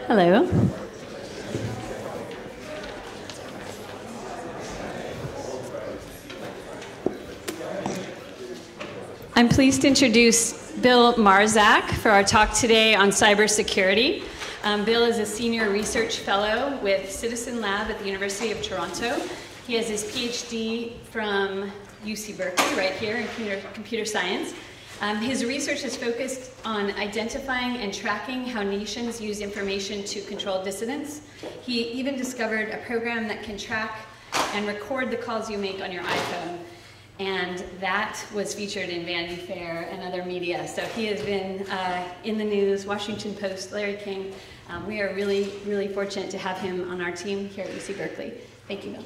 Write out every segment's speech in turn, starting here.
Hello. I'm pleased to introduce Bill Marczak for our talk today on cybersecurity. Bill is a senior research fellow with Citizen Lab at the University of Toronto. He has his PhD from UC Berkeley, right here in computer science. His research is focused on identifying and tracking how nations use information to control dissidents. He even discovered a program that can track and record the calls you make on your iPhone. And that was featured in Vanity Fair and other media. So he has been in the news, Washington Post, Larry King. We are really, really fortunate to have him on our team here at UC Berkeley. Thank you, Bill.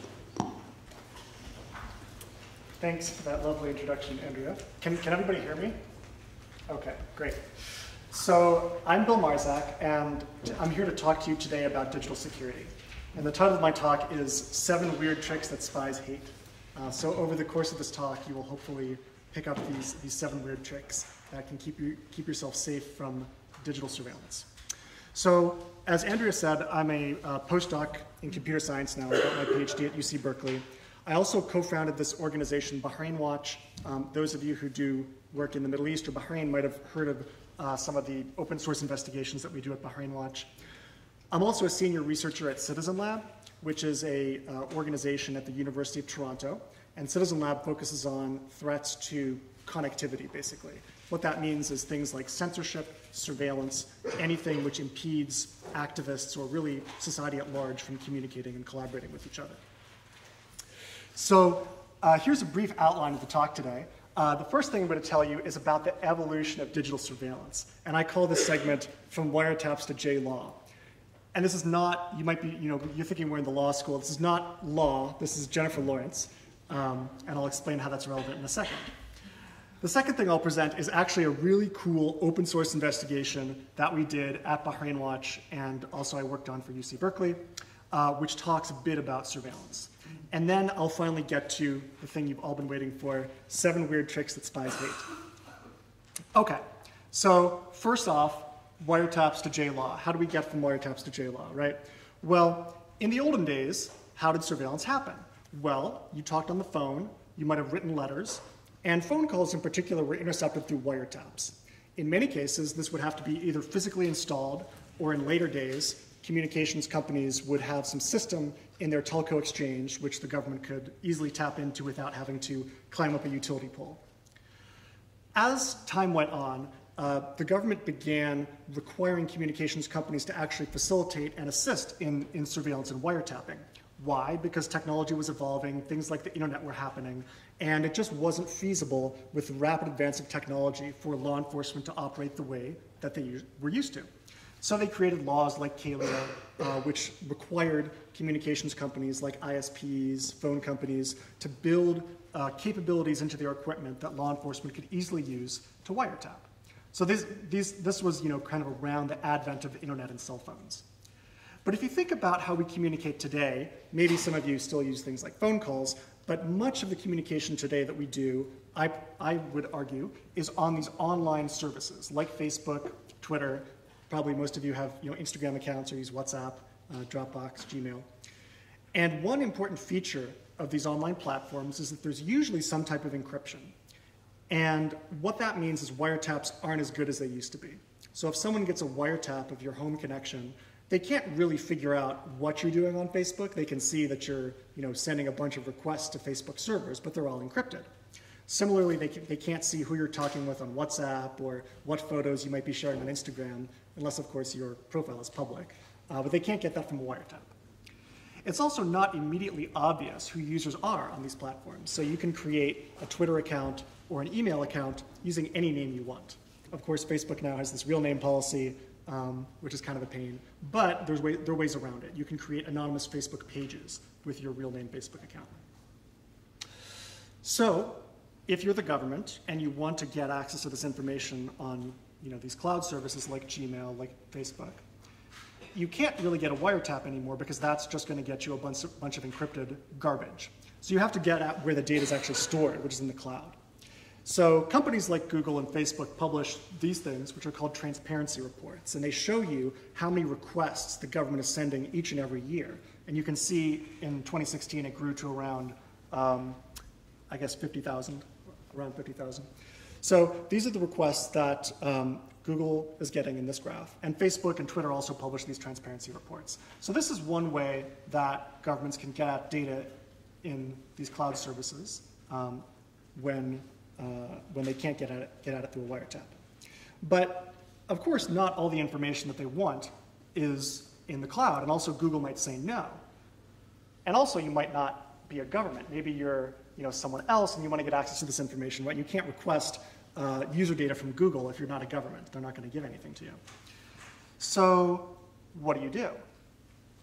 Thanks for that lovely introduction, Andrea. Can everybody hear me? Okay, great. So I'm Bill Marczak, and I'm here to talk to you today about digital security. And the title of my talk is 7 Weird Tricks That Spies Hate. So over the course of this talk, you will hopefully pick up these 7 weird tricks that can keep yourself safe from digital surveillance. So as Andrea said, I'm a postdoc in computer science now. I got my PhD at UC Berkeley. I also co-founded this organization, Bahrain Watch. Those of you who do work in the Middle East or Bahrain might have heard of some of the open source investigations that we do at Bahrain Watch. I'm also a senior researcher at Citizen Lab, which is a organization at the University of Toronto. And Citizen Lab focuses on threats to connectivity, basically. What that means is things like censorship, surveillance, anything which impedes activists or really society at large from communicating and collaborating with each other. So here's a brief outline of the talk today. The first thing I'm going to tell you is about the evolution of digital surveillance. And I call this segment From Wiretaps to J-Law. And this is not, you might be, you're thinking we're in the law school. This is not law. This is Jennifer Lawrence. And I'll explain how that's relevant in a second. The second thing I'll present is actually a really cool open source investigation that we did at Bahrain Watch and also I worked on for UC Berkeley, which talks a bit about surveillance. And then I'll finally get to the thing you've all been waiting for, 7 weird tricks that spies hate. Okay, so first off, wiretaps to J-Law. How do we get from wiretaps to J-Law, right? Well, in the olden days, how did surveillance happen? Well, you talked on the phone, you might have written letters, and phone calls in particular were intercepted through wiretaps. In many cases, this would have to be either physically installed, or in later days, communications companies would have some system in their telco exchange which the government could easily tap into without having to climb up a utility pole. As time went on, the government began requiring communications companies to actually facilitate and assist in surveillance and wiretapping. Why? Because technology was evolving, things like the internet were happening, and it just wasn't feasible with the rapid advance of technology for law enforcement to operate the way that they were used to. So they created laws like CALIA, which required communications companies like ISPs, phone companies, to build capabilities into their equipment that law enforcement could easily use to wiretap. So this was kind of around the advent of the internet and cell phones. But if you think about how we communicate today, maybe some of you still use things like phone calls, but much of the communication today that we do, I would argue, is on these online services like Facebook, Twitter. Probably most of you have Instagram accounts or use WhatsApp, Dropbox, Gmail. And one important feature of these online platforms is that there's usually some type of encryption. And what that means is wiretaps aren't as good as they used to be. So if someone gets a wiretap of your home connection, they can't really figure out what you're doing on Facebook. They can see that you're sending a bunch of requests to Facebook servers, but they're all encrypted. Similarly, they can't see who you're talking with on WhatsApp or what photos you might be sharing on Instagram, unless, of course, your profile is public. But they can't get that from a wiretap. It's also not immediately obvious who users are on these platforms. So you can create a Twitter account or an email account using any name you want. Of course, Facebook now has this real name policy, which is kind of a pain. But there are ways around it. You can create anonymous Facebook pages with your real name Facebook account. So if you're the government and you want to get access to this information on these cloud services like Gmail, like Facebook, you can't really get a wiretap anymore because that's just going to get you a bunch of encrypted garbage. So you have to get at where the data is actually stored, which is in the cloud. So companies like Google and Facebook publish these things, which are called transparency reports, and they show you how many requests the government is sending each and every year. And you can see in 2016 it grew to around, I guess, 50,000, around 50,000. So these are the requests that Google is getting in this graph. And Facebook and Twitter also publish these transparency reports. So this is one way that governments can get at data in these cloud services when they can't get at it through a wiretap. But of course, not all the information that they want is in the cloud, and also Google might say no. And also, you might not be a government. Maybe you're someone else and you want to get access to this information, but you can't request user data from Google if you're not a government. They're not going to give anything to you. So what do?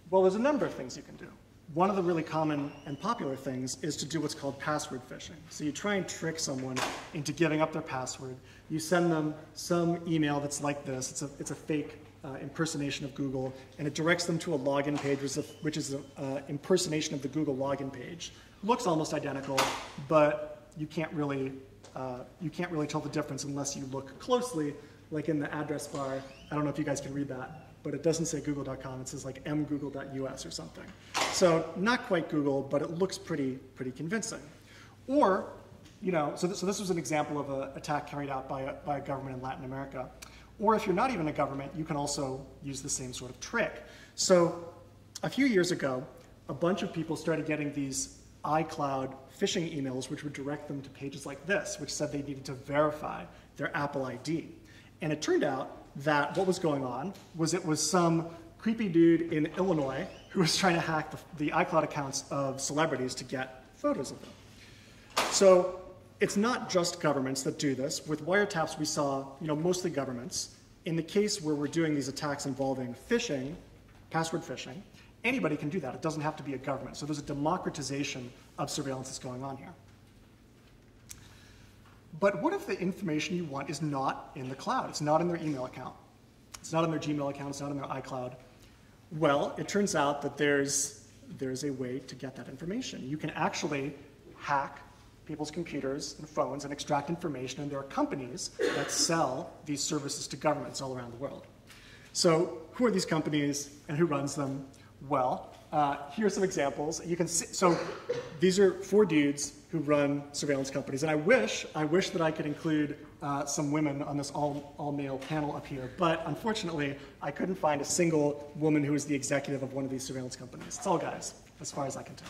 Well, there's a number of things you can do. One of the really common and popular things is to do what's called password phishing. So you try and trick someone into giving up their password. You send them some email that's like this. It's a fake impersonation of Google, and it directs them to a login page, which is an impersonation of the Google login page. Looks almost identical, but you can't really tell the difference unless you look closely, like in the address bar. I don't know if you guys can read that, but it doesn't say google.com. It says like mgoogle.us or something. So not quite Google, but it looks pretty convincing. Or, so this was an example of an attack carried out by a government in Latin America. Or if you're not even a government, you can also use the same sort of trick. So a few years ago, a bunch of people started getting these iCloud phishing emails, which would direct them to pages like this, which said they needed to verify their Apple ID. And it turned out that what was going on was it was some creepy dude in Illinois who was trying to hack the iCloud accounts of celebrities to get photos of them. So it's not just governments that do this. With wiretaps, we saw mostly governments. In the case where we're doing these attacks involving phishing, password phishing, anybody can do that. It doesn't have to be a government. So there's a democratization of surveillance that's going on here. But what if the information you want is not in the cloud? It's not in their email account. It's not in their Gmail account. It's not in their iCloud. Well, it turns out that there's a way to get that information. You can actually hack people's computers and phones and extract information, and there are companies that sell these services to governments all around the world. So who are these companies and who runs them? Well, here are some examples. You can see, so these are 4 dudes who run surveillance companies, and I wish that I could include some women on this all-male panel up here, but unfortunately, I couldn't find a single woman who is the executive of one of these surveillance companies. It's all guys, as far as I can tell.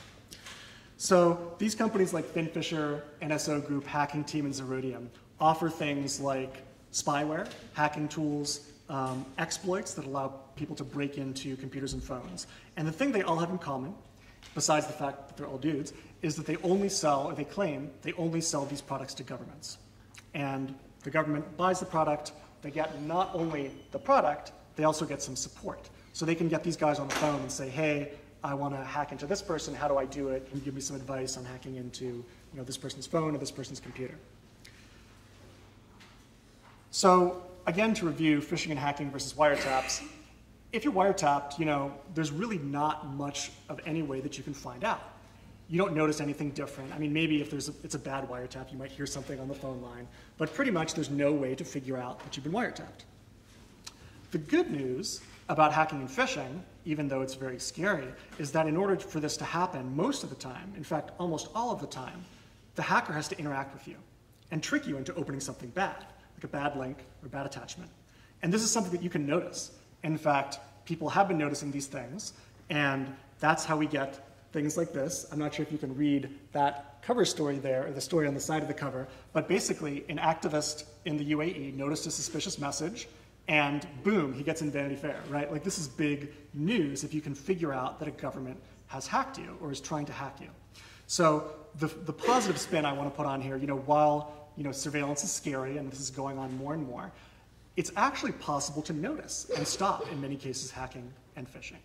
So these companies like FinFisher, NSO Group, Hacking Team, and Zerodium offer things like spyware, hacking tools, exploits that allow people to break into computers and phones. And the thing they all have in common, besides the fact that they're all dudes, is that they only sell, or they claim, they only sell these products to governments. And the government buys the product, they get not only the product, they also get some support. So they can get these guys on the phone and say, hey, I want to hack into this person, how do I do it? Can you give me some advice on hacking into this person's phone or this person's computer? So again, to review phishing and hacking versus wiretaps, if you're wiretapped, there's really not much of any way that you can find out. You don't notice anything different. I mean, maybe if it's a bad wiretap, you might hear something on the phone line, but pretty much there's no way to figure out that you've been wiretapped. The good news about hacking and phishing, even though it's very scary, is that in order for this to happen, most of the time, in fact, almost all of the time, the hacker has to interact with you and trick you into opening something bad, like a bad link or bad attachment. And this is something that you can notice. In fact, people have been noticing these things, and that's how we get things like this. I'm not sure if you can read that cover story there, or the story on the side of the cover, but basically an activist in the UAE noticed a suspicious message, and boom, he gets in Vanity Fair, right? Like, this is big news if you can figure out that a government has hacked you or is trying to hack you. So the positive spin I want to put on here, while surveillance is scary and this is going on more and more, it's actually possible to notice and stop, in many cases, hacking and phishing.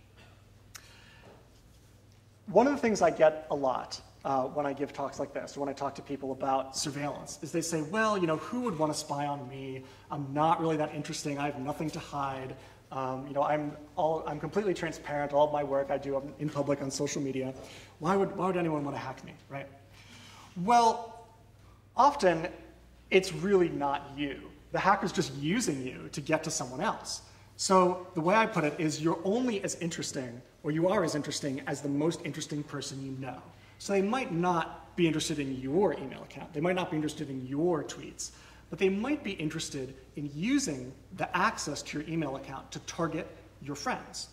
One of the things I get a lot when I give talks like this, or when I talk to people about surveillance, is they say, well, who would want to spy on me? I'm not really that interesting. I have nothing to hide. I'm completely transparent. All of my work I do in public on social media. Why would anyone want to hack me, right? Well, often it's really not you. The hacker's just using you to get to someone else. So the way I put it is you're only as interesting, or you are as interesting as the most interesting person you know. So they might not be interested in your email account. They might not be interested in your tweets, but they might be interested in using the access to your email account to target your friends.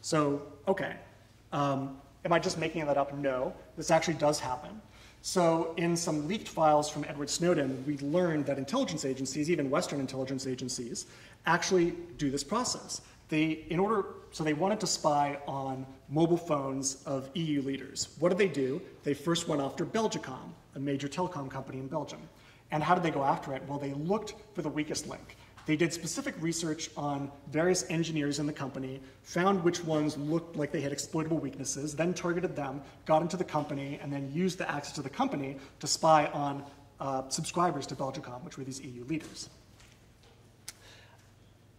So, okay, am I just making that up? No, this actually does happen. So in some leaked files from Edward Snowden, we learned that intelligence agencies, even Western intelligence agencies, actually do this process. So they wanted to spy on mobile phones of EU leaders. What did they do? They first went after Belgacom, a major telecom company in Belgium. And how did they go after it? Well, they looked for the weakest link. They did specific research on various engineers in the company, found which ones looked like they had exploitable weaknesses, then targeted them, got into the company, and then used the access to the company to spy on subscribers to Belgacom, which were these EU leaders.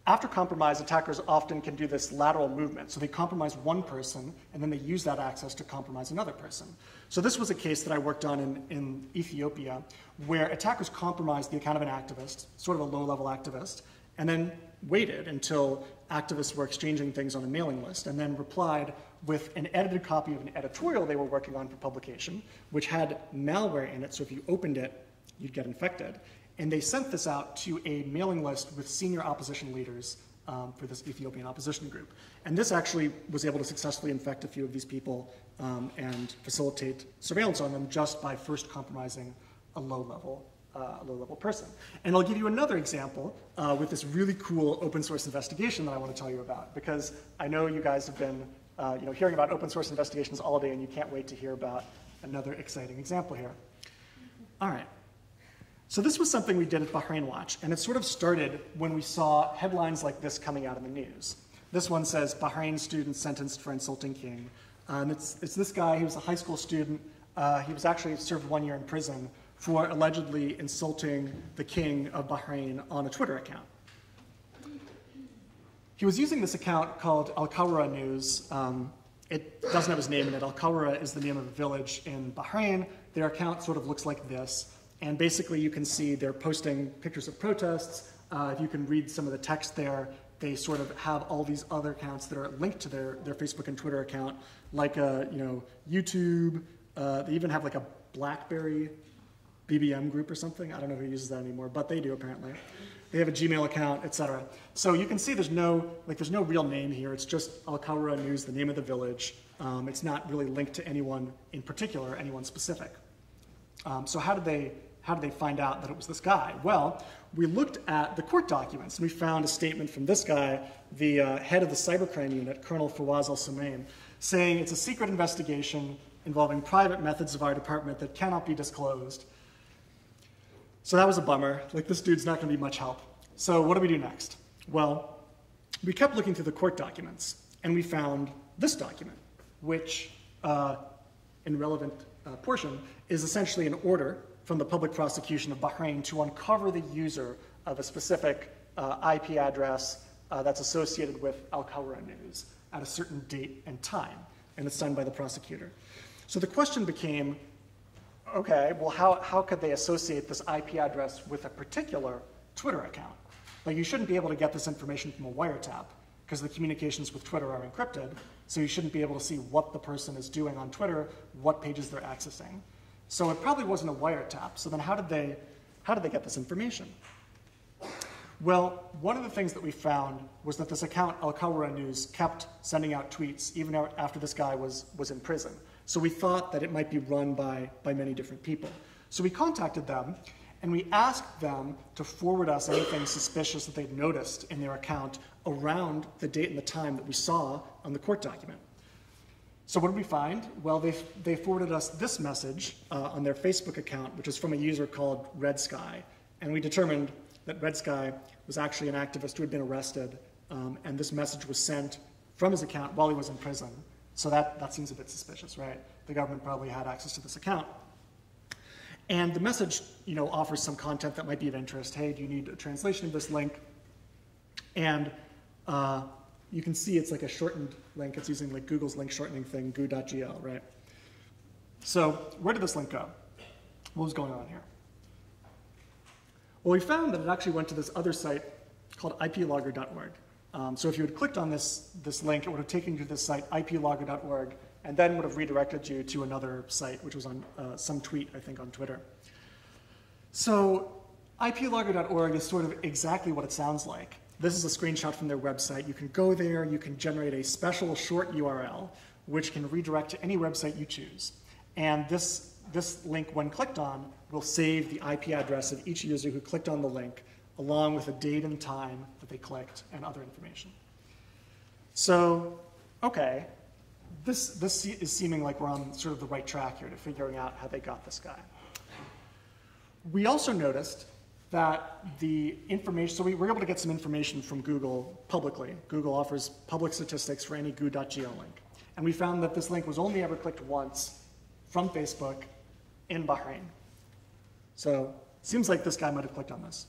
After compromise, attackers often can do this lateral movement. So they compromise one person, and then they use that access to compromise another person. So this was a case that I worked on in Ethiopia, where attackers compromised the account of an activist, sort of a low-level activist, and then waited until activists were exchanging things on a mailing list, and then replied with an edited copy of an editorial they were working on for publication, which had malware in it, so if you opened it, you'd get infected. And they sent this out to a mailing list with senior opposition leaders for this Ethiopian opposition group. And this actually was able to successfully infect a few of these people and facilitate surveillance on them just by first compromising a low-level person. And I'll give you another example with this really cool open source investigation that I want to tell you about, because I know you guys have been hearing about open source investigations all day, and you can't wait to hear about another exciting example here. All right. So this was something we did at Bahrain Watch, and it sort of started when we saw headlines like this coming out in the news. This one says, Bahrain student sentenced for insulting king. And it's this guy, he was a high school student. He was actually served 1 year in prison for allegedly insulting the king of Bahrain on a Twitter account. He was using this account called Al-Qawra News. It doesn't have his name in it. Al-Qawra is the name of a village in Bahrain. Their account sort of looks like this. And basically, you can see they're posting pictures of protests. If you can read some of the text there, they sort of have all these other accounts that are linked to their Facebook and Twitter account, like YouTube. They even have like a BlackBerry BBM group or something. I don't know who uses that anymore, but they do apparently. They have a Gmail account, etc. So you can see there's no real name here. It's just Al-Qawra News, the name of the village. It's not really linked to anyone in particular, anyone specific. So how did they find out that it was this guy? Well, we looked at the court documents, and we found a statement from this guy, the head of the cybercrime unit, Colonel Fawaz al-Sumaim, saying it's a secret investigation involving private methods of our department that cannot be disclosed. So that was a bummer. Like, this dude's not going to be much help. So what do we do next? Well, we kept looking through the court documents, and we found this document, which, in relevant portion, is essentially an order from the public prosecution of Bahrain to uncover the user of a specific IP address that's associated with Al-Qawra News at a certain date and time, and it's signed by the prosecutor. So the question became, okay, well, how could they associate this IP address with a particular Twitter account? Like, you shouldn't be able to get this information from a wiretap, because the communications with Twitter are encrypted, so you shouldn't be able to see what the person is doing on Twitter, what pages they're accessing. So it probably wasn't a wiretap. So then how did they get this information? Well, one of the things that we found was that this account, Al-Qawra News, kept sending out tweets even after this guy was in prison. So we thought that it might be run by many different people. So we contacted them, and we asked them to forward us anything suspicious that they'd noticed in their account around the date and the time that we saw on the court document. So what did we find? Well, they forwarded us this message on their Facebook account, which is from a user called Red Sky. And we determined that Red Sky was actually an activist who had been arrested, and this message was sent from his account while he was in prison. So that seems a bit suspicious, right? The government probably had access to this account. And the message, offers some content that might be of interest. Hey, do you need a translation of this link? And you can see it's like a shortened link. It's using like Google's link shortening thing, goo.gl, right? So where did this link go? What was going on here? Well, we found that it actually went to this other site called iplogger.org. So if you had clicked on this link, it would have taken you to this site, iplogger.org, and then would have redirected you to another site, which was on some tweet, I think, on Twitter. So iplogger.org is sort of exactly what it sounds like. This is a screenshot from their website. You can go there, you can generate a special short URL, which can redirect to any website you choose. And this link, when clicked on, will save the IP address of each user who clicked on the link, along with the date and time that they clicked and other information. So, okay, this is seeming like we're on sort of the right track here to figuring out how they got this guy. We also noticed that the information, so we were able to get some information from Google publicly. Google offers public statistics for any goo.gl link. And we found that this link was only ever clicked once from Facebook in Bahrain. So it seems like this guy might have clicked on this.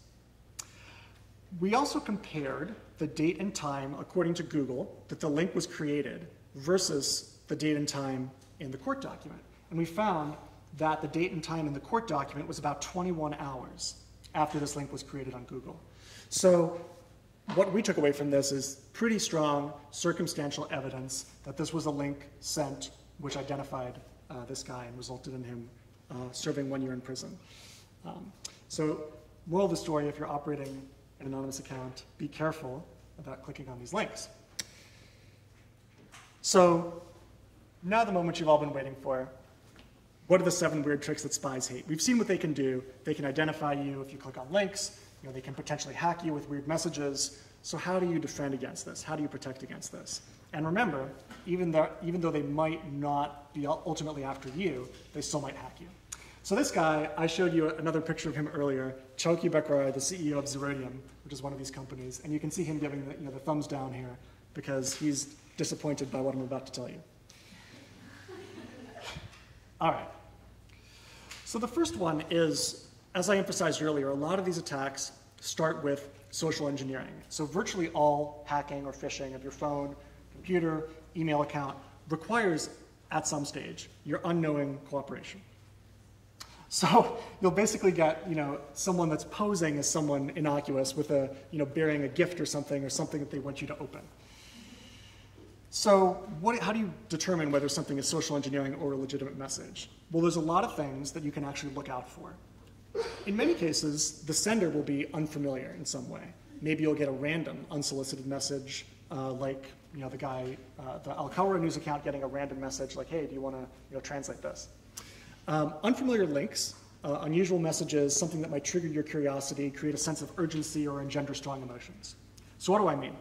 We also compared the date and time, according to Google, that the link was created versus the date and time in the court document. And we found that the date and time in the court document was about 21 hours after this link was created on Google. So what we took away from this is pretty strong circumstantial evidence that this was a link sent which identified this guy and resulted in him serving 1 year in prison. So moral of the story, if you're operating an anonymous account, be careful about clicking on these links. So now the moment you've all been waiting for. What are the 7 weird tricks that spies hate? We've seen what they can do. They can identify you if you click on links. They can potentially hack you with weird messages. So how do you defend against this? How do you protect against this? And remember, even though they might not be ultimately after you, they still might hack you. So this guy, I showed you another picture of him earlier, Chowki Bekrar, the CEO of Zerodium, which is one of these companies. And you can see him giving the thumbs down here because he's disappointed by what I'm about to tell you. All right. So the first one is, as I emphasized earlier, a lot of these attacks start with social engineering. So virtually all hacking or phishing of your phone, computer, email account requires, at some stage, your unknowing cooperation. So you'll basically get someone that's posing as someone innocuous with bearing a gift or something that they want you to open. So how do you determine whether something is social engineering or a legitimate message? Well, there's a lot of things that you can actually look out for. In many cases, the sender will be unfamiliar in some way. Maybe you'll get a random unsolicited message, like the guy, the Al Khawra news account getting a random message like, hey, do you want to translate this? Unfamiliar links, unusual messages, something that might trigger your curiosity, create a sense of urgency, or engender strong emotions. So what do I mean?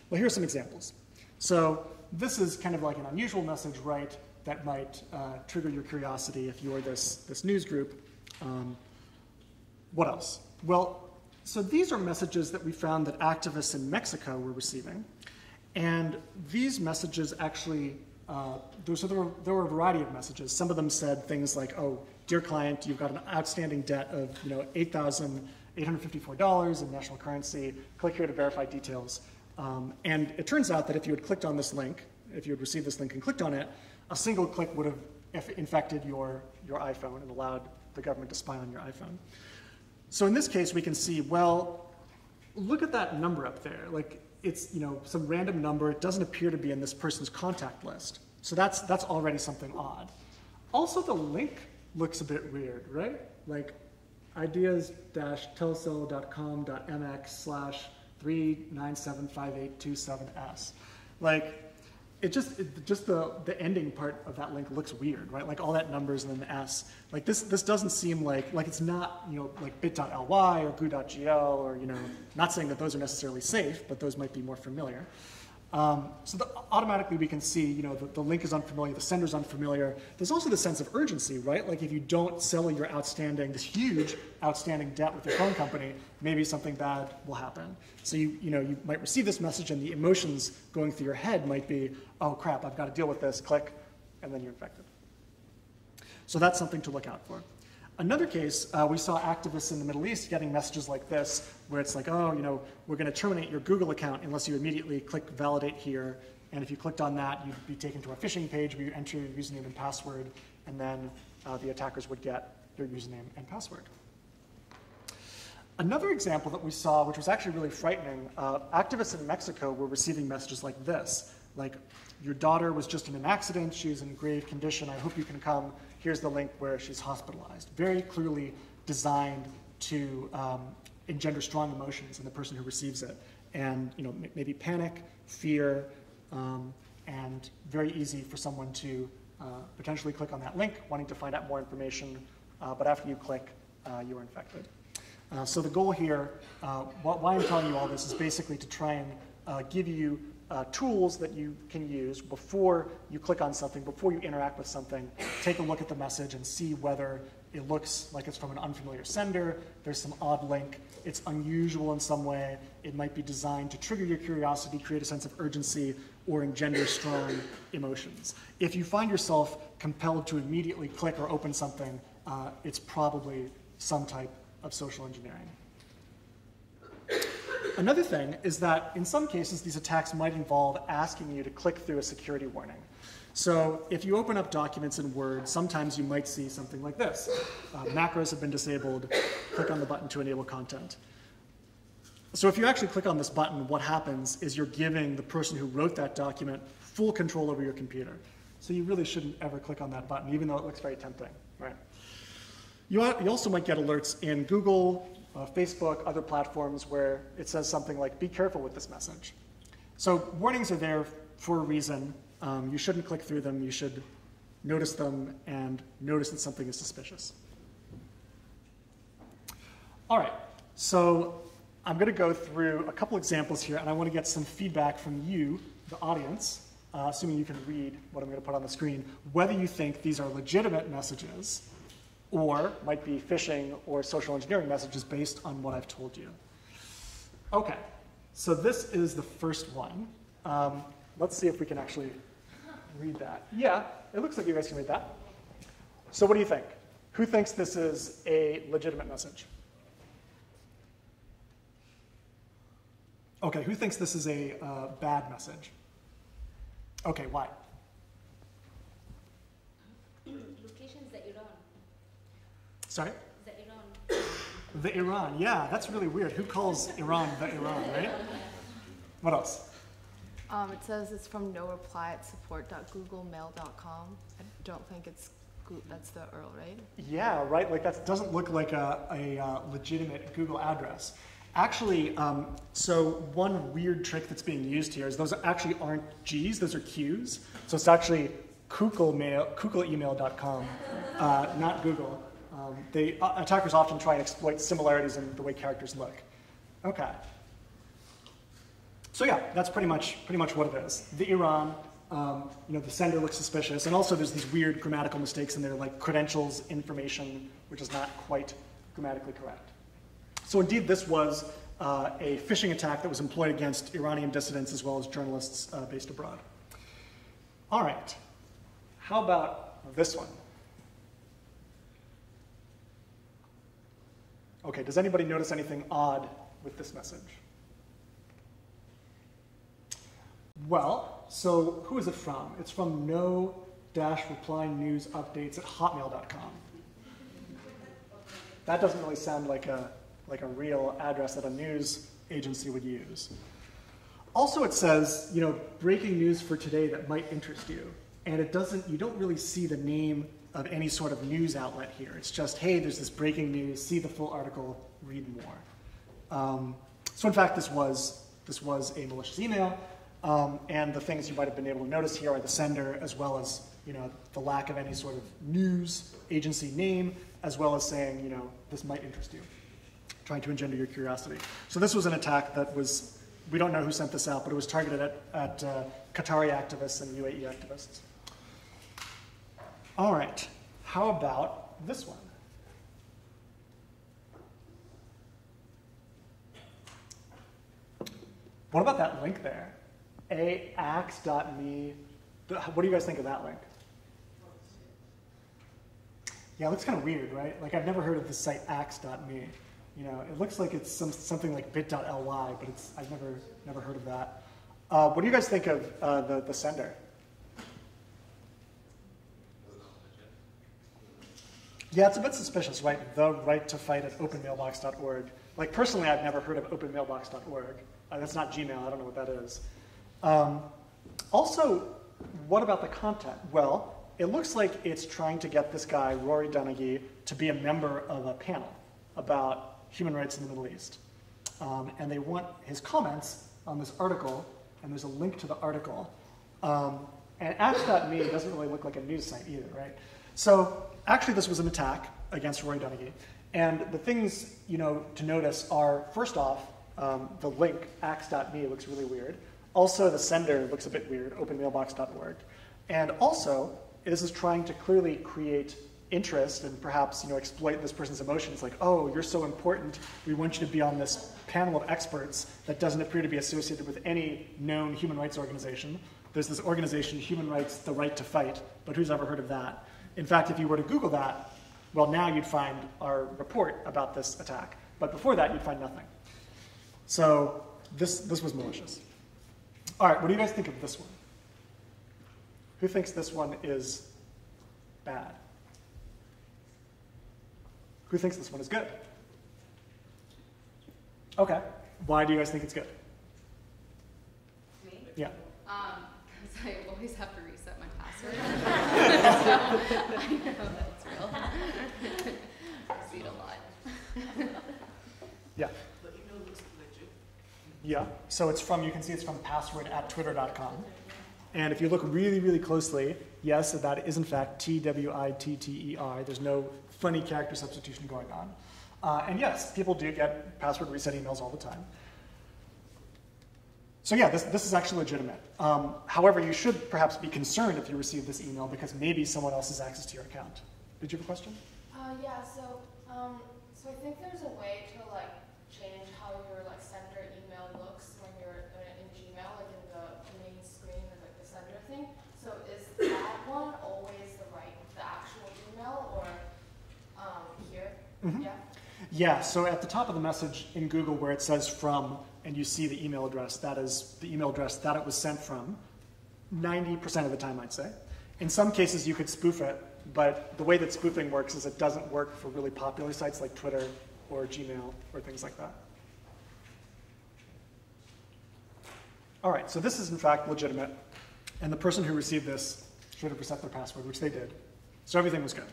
Well, here are some examples. So this is kind of like an unusual message, right, that might trigger your curiosity if you're this news group. What else? Well, so these are messages that we found that activists in Mexico were receiving. And these messages actually, there were a variety of messages. Some of them said things like, oh, dear client, you've got an outstanding debt of $8,854 in national currency. Click here to verify details. And it turns out that if you had clicked on this link, if you had received this link and clicked on it, a single click would have infected your iPhone and allowed the government to spy on your iPhone. So in this case, we can see, well, look at that number up there. Like, it's some random number. It doesn't appear to be in this person's contact list. So that's already something odd. Also, the link looks a bit weird, right? Like ideas-telcel.com.mx/3975827s. Like, just the ending part of that link looks weird, right? Like all that numbers and then the S. Like this doesn't seem like it's not like bit.ly or goo.gl or not saying that those are necessarily safe, but those might be more familiar. Automatically we can see the link is unfamiliar, the sender's unfamiliar. There's also the sense of urgency, right? Like if you don't settle your this huge outstanding debt with your phone company, maybe something bad will happen. So you might receive this message and the emotions going through your head might be, oh crap, I've got to deal with this, click, and then you're infected. So that's something to look out for. Another case, we saw activists in the Middle East getting messages like this, where it's like, oh, we're going to terminate your Google account unless you immediately click validate here. And if you clicked on that, you'd be taken to a phishing page where you enter your username and password, and then the attackers would get your username and password. Another example that we saw, which was actually really frightening, activists in Mexico were receiving messages like this, like, your daughter was just in an accident, she's in grave condition, I hope you can come, here's the link where she's hospitalized. Very clearly designed to engender strong emotions in the person who receives it. And maybe panic, fear, and very easy for someone to potentially click on that link, wanting to find out more information, but after you click, you are infected. So the goal here, why I'm telling you all this, is basically to try and give you tools that you can use before you click on something, before you interact with something. Take a look at the message and see whether it looks like it's from an unfamiliar sender, there's some odd link, it's unusual in some way, it might be designed to trigger your curiosity, create a sense of urgency, or engender strong emotions. If you find yourself compelled to immediately click or open something, it's probably some type of social engineering. Another thing is that in some cases these attacks might involve asking you to click through a security warning. So if you open up documents in Word, sometimes you might see something like this. Macros have been disabled, click on the button to enable content. So if you actually click on this button, what happens is you're giving the person who wrote that document full control over your computer. So you really shouldn't ever click on that button, even though it looks very tempting, right? You also might get alerts in Google, Facebook, other platforms where it says something like, be careful with this message. So warnings are there for a reason. You shouldn't click through them. You should notice them and notice that something is suspicious. All right, so I'm going to go through a couple examples here, and I want to get some feedback from you, the audience, assuming you can read what I'm going to put on the screen, whether you think these are legitimate messages or might be phishing or social engineering messages based on what I've told you. Okay, so this is the first one. Let's see if we can actually read that. Yeah, it looks like you guys can read that. So what do you think? Who thinks this is a legitimate message? Okay, who thinks this is a bad message? Okay, why? Locations that Iran. Sorry? The Iran. The Iran, yeah, that's really weird. Who calls Iran the Iran, right? What else? It says it's from no reply at support.googlemail.com. I don't think that's the URL, right? Yeah, right, like that doesn't look like a legitimate Google address. Actually, so one weird trick that's being used here is those actually aren't G's, those are Q's. So it's actually KugelEmail.com, not Google. Attackers often try and exploit similarities in the way characters look. Okay. So yeah, that's pretty much what it is. The Iran, the sender looks suspicious, and also there's these weird grammatical mistakes in there, like credentials information, which is not quite grammatically correct. So indeed, this was a phishing attack that was employed against Iranian dissidents as well as journalists based abroad. All right, how about this one? Okay, does anybody notice anything odd with this message? Well, so who is it from? It's from no-reply news updates at hotmail.com. That doesn't really sound like a real address that a news agency would use. Also, it says, breaking news for today that might interest you. And you don't really see the name of any sort of news outlet here. It's just, hey, there's this breaking news, see the full article, read more. So in fact, this was a malicious email. And the things you might have been able to notice here are the sender, as well as the lack of any sort of news agency name, as well as saying, this might interest you, trying to engender your curiosity. So this was an attack that we don't know who sent this out, but it was targeted at Qatari activists and UAE activists. All right, how about this one? What about that link there? aax.me. What do you guys think of that link? Yeah, it looks kind of weird, right? Like, I've never heard of the site ax.me. It looks like it's something like bit.ly, but I've never heard of that. What do you guys think of the sender? Yeah, it's a bit suspicious, right? The right to fight at openmailbox.org. Like, personally, I've never heard of openmailbox.org. That's not Gmail. I don't know what that is. Also, what about the content? Well, it looks like it's trying to get this guy, Rory Donaghy, to be a member of a panel about human rights in the Middle East. And they want his comments on this article, and there's a link to the article. And Ask.me doesn't really look like a news site either, right? So actually this was an attack against Rory Donaghy. And the things to notice are, first off, the link, axe.me, looks really weird. Also, the sender looks a bit weird, openmailbox.org. And also, this is trying to clearly create interest and perhaps exploit this person's emotions, like, oh, you're so important, we want you to be on this panel of experts that doesn't appear to be associated with any known human rights organization. There's this organization, Human Rights, the Right to Fight, but who's ever heard of that? In fact, if you were to Google that, well, now you'd find our report about this attack. But before that, you'd find nothing. So this was malicious. All right, what do you guys think of this one? Who thinks this one is bad? Who thinks this one is good? Okay. Why do you guys think it's good? Me? Yeah. Because I always have to reset my password. So I know that's real. I see it a lot. Yeah. The email looks legit. Yeah. So it's from, you can see it's from password@twitter.com. And if you look really, really closely, yes, that is in fact Twitter. There's no funny character substitution going on. And yes, people do get password reset emails all the time. So yeah, this is actually legitimate. However, you should perhaps be concerned if you receive this email because maybe someone else has access to your account. Did you have a question? Yeah, so I think there's a way to change how your sender email looks when you're in Gmail, in the main screen and the sender thing. So is that one always the actual email or here? Mm-hmm. Yeah. Yeah, so at the top of the message in Google where it says from, and you see the email address, that is the email address that it was sent from, 90% of the time, I'd say. In some cases, you could spoof it, but the way that spoofing works is it doesn't work for really popular sites like Twitter or Gmail or things like that. All right, so this is in fact legitimate, and the person who received this should have reset their password, which they did. So everything was good.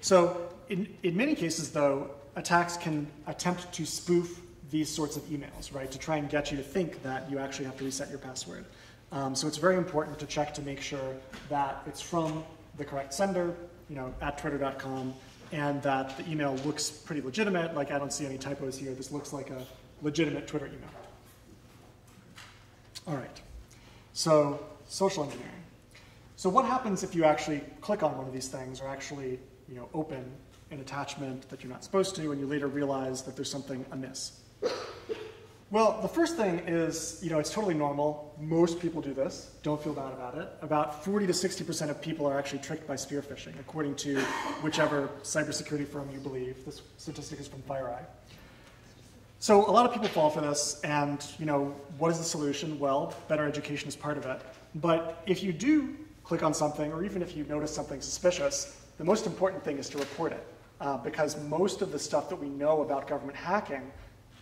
So in many cases, though, attacks can attempt to spoof these sorts of emails, right, to try and get you to think that you actually have to reset your password. So it's very important to check to make sure that it's from the correct sender, at twitter.com, and that the email looks pretty legitimate. Like, I don't see any typos here. This looks like a legitimate Twitter email. All right. So social engineering. So what happens if you actually click on one of these things or actually, open an attachment that you're not supposed to and you later realize that there's something amiss? Well, the first thing is, it's totally normal. Most people do this. Don't feel bad about it. About 40 to 60% of people are actually tricked by spear phishing, according to whichever cybersecurity firm you believe. This statistic is from FireEye. So a lot of people fall for this, and what is the solution? Well, better education is part of it. But if you do click on something, or even if you notice something suspicious, the most important thing is to report it, because most of the stuff that we know about government hacking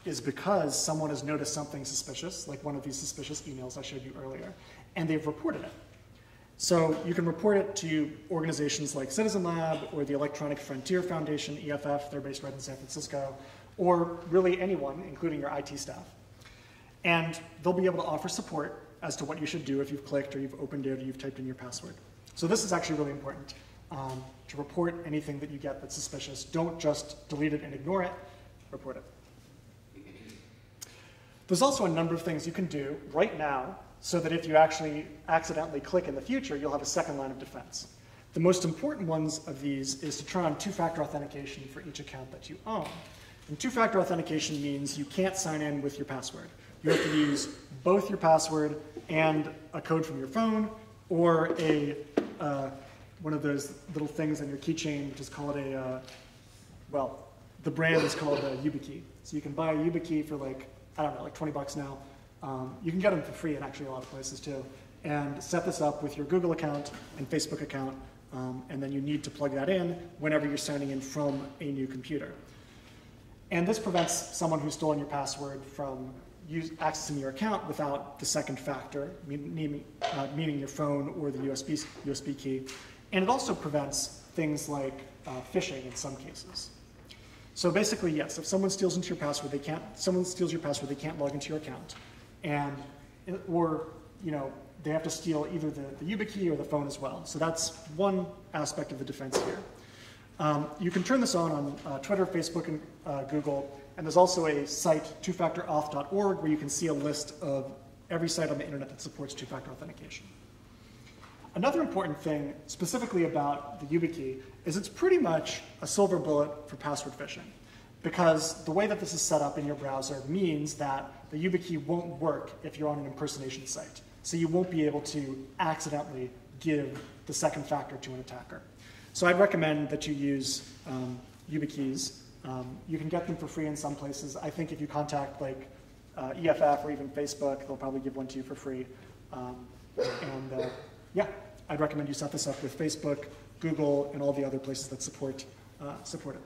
is because someone has noticed something suspicious, like one of these suspicious emails I showed you earlier, and they've reported it. So you can report it to organizations like Citizen Lab or the Electronic Frontier Foundation, EFF, they're based right in San Francisco, or really anyone, including your IT staff. And they'll be able to offer support as to what you should do if you've clicked or you've opened it or you've typed in your password. So this is actually really important, to report anything that you get that's suspicious. Don't just delete it and ignore it, report it. There's also a number of things you can do right now so that if you actually accidentally click in the future, you'll have a second line of defense. The most important ones of these is to turn on two-factor authentication for each account that you own. And two-factor authentication means you can't sign in with your password. You have to use both your password and a code from your phone or one of those little things on your keychain, which is called well, the brand is called a YubiKey. So you can buy a YubiKey for I don't know, like $20 now. You can get them for free in actually a lot of places too. And set this up with your Google account and Facebook account and then you need to plug that in whenever you're signing in from a new computer. And this prevents someone who's stolen your password from accessing your account without the second factor, meaning your phone or the USB key. And it also prevents things like phishing in some cases. So basically, yes, if someone steals into your password, they can't log into your account, or they have to steal either the YubiKey or the phone as well. So that's one aspect of the defense here. You can turn this on Twitter, Facebook, and Google, and there's also a site, twofactorauth.org, where you can see a list of every site on the internet that supports two-factor authentication. Another important thing specifically about the YubiKey is it's pretty much a silver bullet for password phishing, because the way that this is set up in your browser means that the YubiKey won't work if you're on an impersonation site. So you won't be able to accidentally give the second factor to an attacker. So I'd recommend that you use YubiKeys. You can get them for free in some places. I think if you contact like EFF or even Facebook, they'll probably give one to you for free. Yeah, I'd recommend you set this up with Facebook, Google, and all the other places that support it.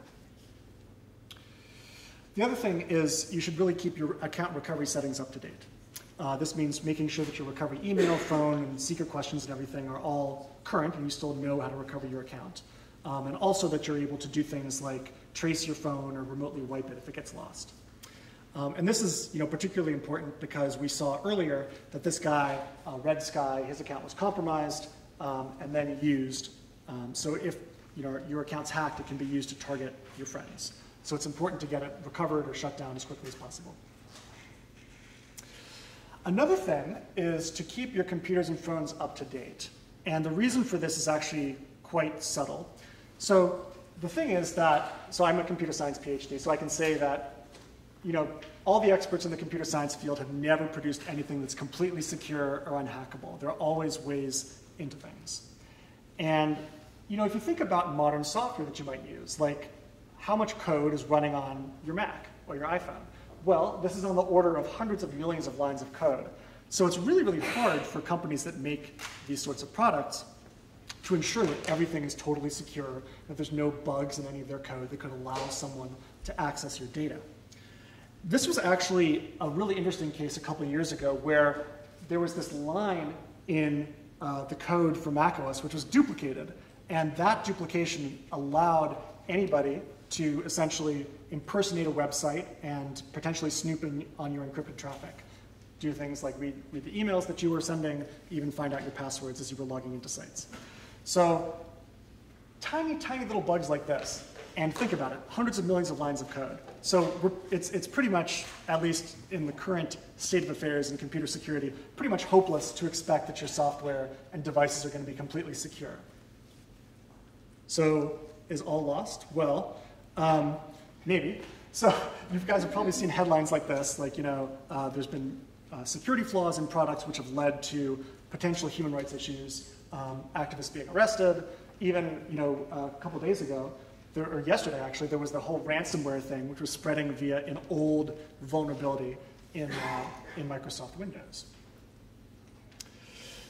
The other thing is you should really keep your account recovery settings up to date. This means making sure that your recovery email, phone, and secret questions and everything are all current and you still know how to recover your account. And also that you're able to do things like trace your phone or remotely wipe it if it gets lost. And this is particularly important because we saw earlier that this guy, Red Sky, his account was compromised and then used. So if your account's hacked, it can be used to target your friends. So it's important to get it recovered or shut down as quickly as possible. Another thing is to keep your computers and phones up to date. And the reason for this is actually quite subtle. So the thing is that, so I'm a computer science PhD, so I can say that all the experts in the computer science field have never produced anything that's completely secure or unhackable. There are always ways into things. And if you think about modern software that you might use, like how much code is running on your Mac or your iPhone? Well, this is on the order of hundreds of millions of lines of code. So it's really, really hard for companies that make these sorts of products to ensure that everything is totally secure, that there's no bugs in any of their code that could allow someone to access your data. This was actually a really interesting case a couple of years ago where there was this line in the code for macOS which was duplicated, and that duplication allowed anybody to essentially impersonate a website and potentially snooping on your encrypted traffic. Do things like read the emails that you were sending, even find out your passwords as you were logging into sites. So tiny, tiny little bugs like this. And think about it, hundreds of millions of lines of code. So it's pretty much, at least in the current state of affairs in computer security, pretty much hopeless to expect that your software and devices are going to be completely secure. So is all lost? Well, maybe. So you guys have probably seen headlines like this, like, there's been security flaws in products which have led to potential human rights issues, activists being arrested. Even, a couple days ago, or yesterday actually, there was the whole ransomware thing, which was spreading via an old vulnerability in Microsoft Windows.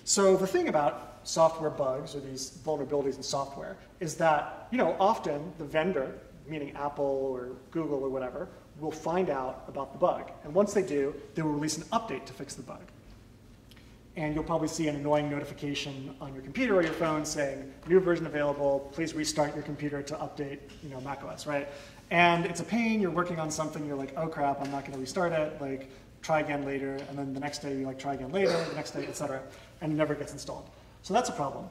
So the thing about software bugs or these vulnerabilities in software is that, often the vendor, meaning Apple or Google or whatever, will find out about the bug. And once they do, they will release an update to fix the bug. And you'll probably see an annoying notification on your computer or your phone saying, new version available, please restart your computer to update macOS, right? And it's a pain, you're working on something, you're like, oh crap, I'm not going to restart it, like, try again later, and then the next day you try again later, the next day, etc., and it never gets installed. So that's a problem,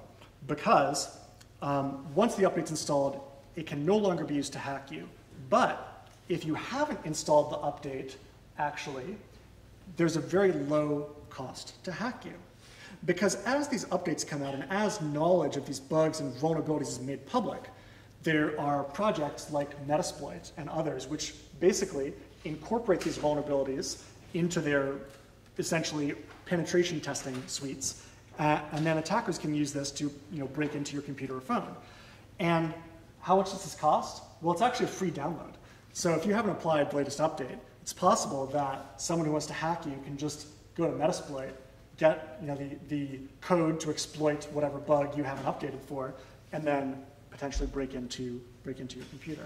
because once the update's installed, it can no longer be used to hack you. But if you haven't installed the update, actually, there's a very low cost to hack you. Because as these updates come out and as knowledge of these bugs and vulnerabilities is made public, there are projects like Metasploit and others which basically incorporate these vulnerabilities into their essentially penetration testing suites, and then attackers can use this to break into your computer or phone. And how much does this cost? Well, it's actually a free download. So if you haven't applied the latest update, it's possible that someone who wants to hack you can just go to Metasploit, get the code to exploit whatever bug you haven't updated for, and then potentially break into your computer.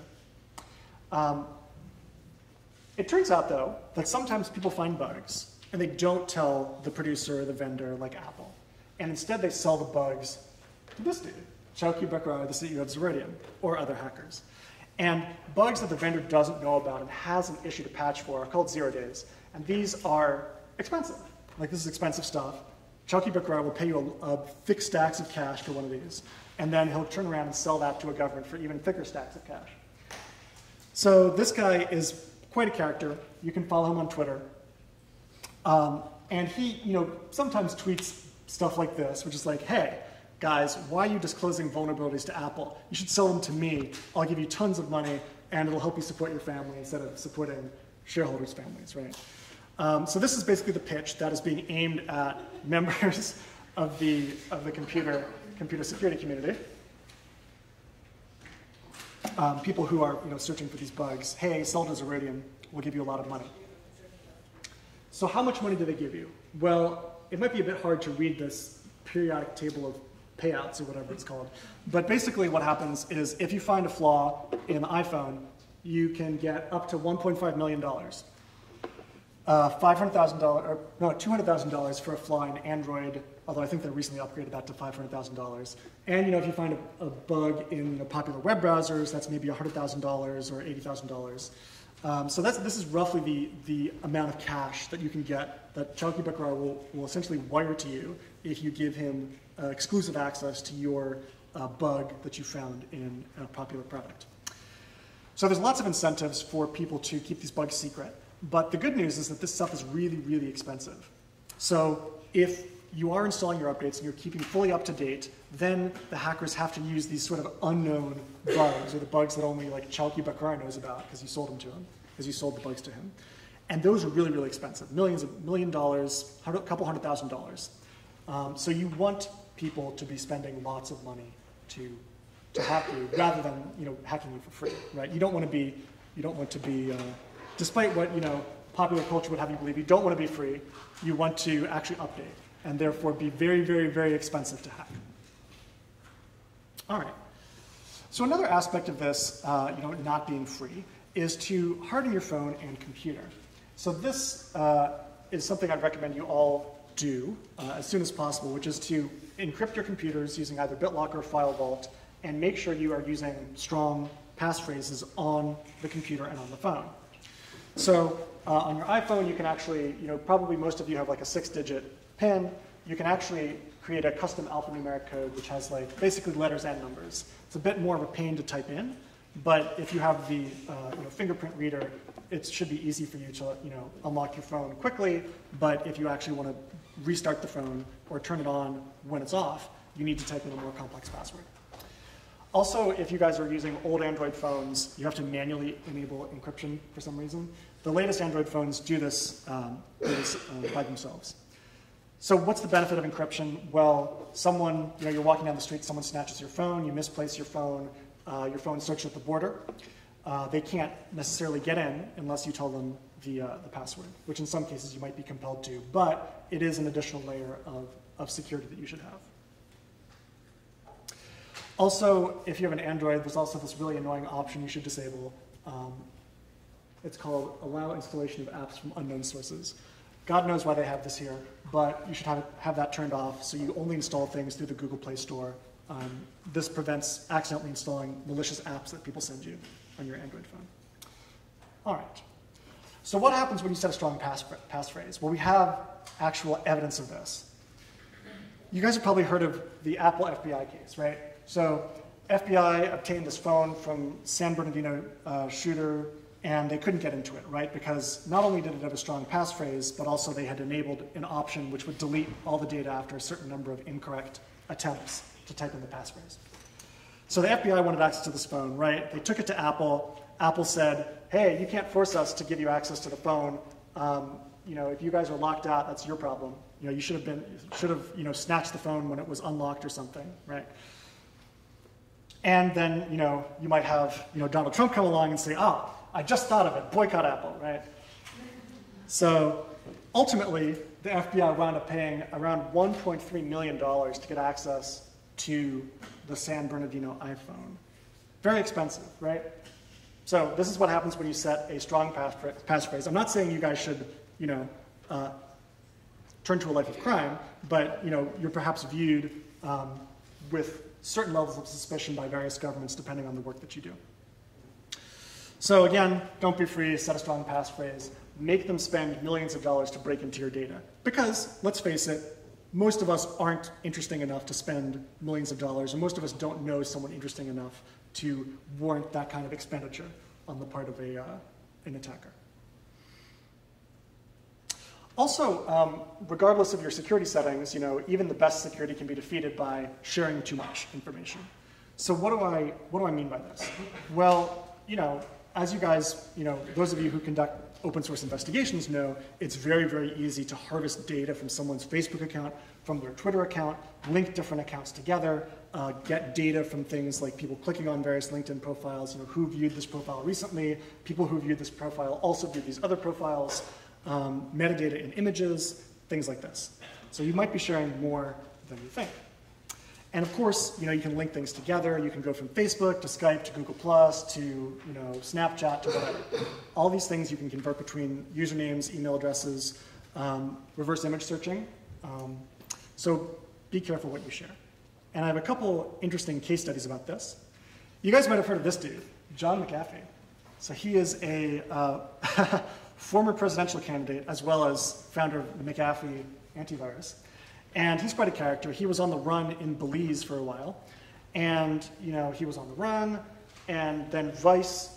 It turns out, though, that sometimes people find bugs, and they don't tell the producer or the vendor, like Apple. And instead, they sell the bugs to this dude, Chowki Bakrar, the CEO of Zeridium, or other hackers. And bugs that the vendor doesn't know about and hasn't issued a patch for are called 0 days. And these are expensive. Like, this is expensive stuff. Chowki Bakrar will pay you a fixed stacks of cash for one of these. And then he'll turn around and sell that to a government for even thicker stacks of cash. So this guy is quite a character. You can follow him on Twitter. And he, sometimes tweets stuff like this, which is like, hey, guys, why are you disclosing vulnerabilities to Apple? You should sell them to me. I'll give you tons of money, and it'll help you support your family instead of supporting shareholders' families, right? So this is basically the pitch that is being aimed at members of the computer security community. People who are searching for these bugs. Hey, sell to Zeridium. We'll give you a lot of money. So how much money do they give you? Well, it might be a bit hard to read this periodic table of payouts or whatever it's called. But basically what happens is if you find a flaw in the iPhone, you can get up to $1.5 million. $200,000 for a flaw in Android, although I think they recently upgraded that to $500,000. And if you find a bug in popular web browsers, that's maybe $100,000 or $80,000. So this is roughly the amount of cash that you can get that Chowki Bakrar will essentially wire to you if you give him exclusive access to your bug that you found in a popular product. So there's lots of incentives for people to keep these bugs secret. But the good news is that this stuff is really, really expensive. So if you are installing your updates and you're keeping fully up to date, then the hackers have to use these sort of unknown bugs, or the bugs that only like Chowki Bakrar knows about because you sold them to him, because you sold the bugs to him. And those are really, really expensive, $1 million, a couple $100,000. So you want people to be spending lots of money to hack you, rather than hacking you for free, right? You don't want to be, despite what popular culture would have you believe, you don't want to be free. You want to actually update, and therefore be very, very, very expensive to hack. All right. So another aspect of this, not being free, is to harden your phone and computer. So this is something I'd recommend you all do as soon as possible, which is to encrypt your computers using either BitLocker or FileVault, and make sure you are using strong passphrases on the computer and on the phone. So on your iPhone, you can actually, probably most of you have like a 6-digit PIN. You can actually create a custom alphanumeric code which has like basically letters and numbers. It's a bit more of a pain to type in, but if you have the fingerprint reader, it should be easy for you to unlock your phone quickly. But if you actually want to restart the phone or turn it on when it's off, you need to type in a more complex password. Also, if you guys are using old Android phones, you have to manually enable encryption for some reason. The latest Android phones do this by themselves. So what's the benefit of encryption? Well, someone, you're walking down the street, someone snatches your phone, you misplace your phone searched at the border. They can't necessarily get in unless you tell them the password, which in some cases you might be compelled to, but it is an additional layer of security that you should have. Also, if you have an Android, there's also this really annoying option you should disable. It's called Allow Installation of Apps from Unknown Sources. God knows why they have this here, but you should have that turned off so you only install things through the Google Play Store. This prevents accidentally installing malicious apps that people send you on your Android phone. All right. So what happens when you set a strong passphrase? Well, we have actual evidence of this. You guys have probably heard of the Apple FBI case, right? So FBI obtained this phone from San Bernardino shooter, and they couldn't get into it, right? Because not only did it have a strong passphrase, but also they had enabled an option which would delete all the data after a certain number of incorrect attempts to type in the passphrase. So the FBI wanted access to this phone, right? They took it to Apple. Apple said, hey, you can't force us to give you access to the phone. If you guys are locked out, that's your problem. You should have snatched the phone when it was unlocked or something, right? And then, you might have, Donald Trump come along and say, oh, I just thought of it, boycott Apple, right? So ultimately, the FBI wound up paying around $1.3 million to get access to the San Bernardino iPhone. Very expensive, right? So this is what happens when you set a strong passphrase. I'm not saying you guys should, turn to a life of crime, but you're perhaps viewed with certain levels of suspicion by various governments depending on the work that you do. So again, don't be free, set a strong passphrase, make them spend millions of dollars to break into your data. Because, let's face it, most of us aren't interesting enough to spend millions of dollars, and most of us don't know someone interesting enough to warrant that kind of expenditure on the part of an attacker. Also, regardless of your security settings, even the best security can be defeated by sharing too much information. So what do I mean by this? Well, as you guys, those of you who conduct open source investigations know, it's very, very easy to harvest data from someone's Facebook account, from their Twitter account, link different accounts together, get data from things like people clicking on various LinkedIn profiles, who viewed this profile recently, people who viewed this profile also viewed these other profiles, metadata in images, things like this. So you might be sharing more than you think. And of course, you can link things together. You can go from Facebook to Skype to Google Plus to Snapchat to whatever. All these things you can convert between usernames, email addresses, reverse image searching. So be careful what you share. And I have a couple interesting case studies about this. You guys might have heard of this dude, John McAfee. So he is a former presidential candidate as well as founder of the McAfee antivirus. And he's quite a character. He was on the run in Belize for a while. And he was on the run, and then Vice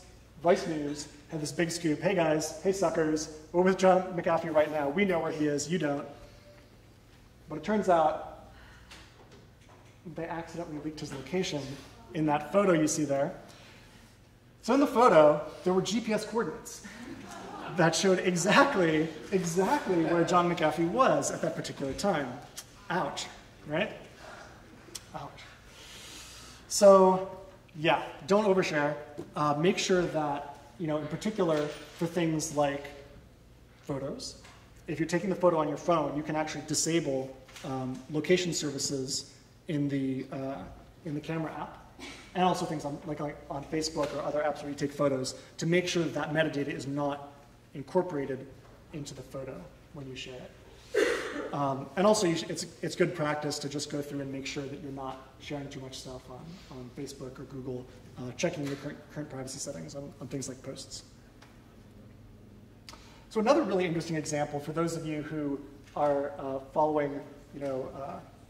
News had this big scoop. Hey guys, hey suckers, we're with John McAfee right now. We know where he is, you don't. But it turns out they accidentally leaked his location in that photo you see there. So in the photo, there were GPS coordinates that showed exactly where John McAfee was at that particular time. Ouch, right? Ouch. So, yeah, don't overshare. Make sure that, in particular for things like photos, if you're taking the photo on your phone, you can actually disable location services in the camera app, and also things on Facebook or other apps where you take photos to make sure that that metadata is not incorporated into the photo when you share it. And also, it's good practice to just go through and make sure that you're not sharing too much stuff on Facebook or Google, checking your current privacy settings on things like posts. So another really interesting example for those of you who are following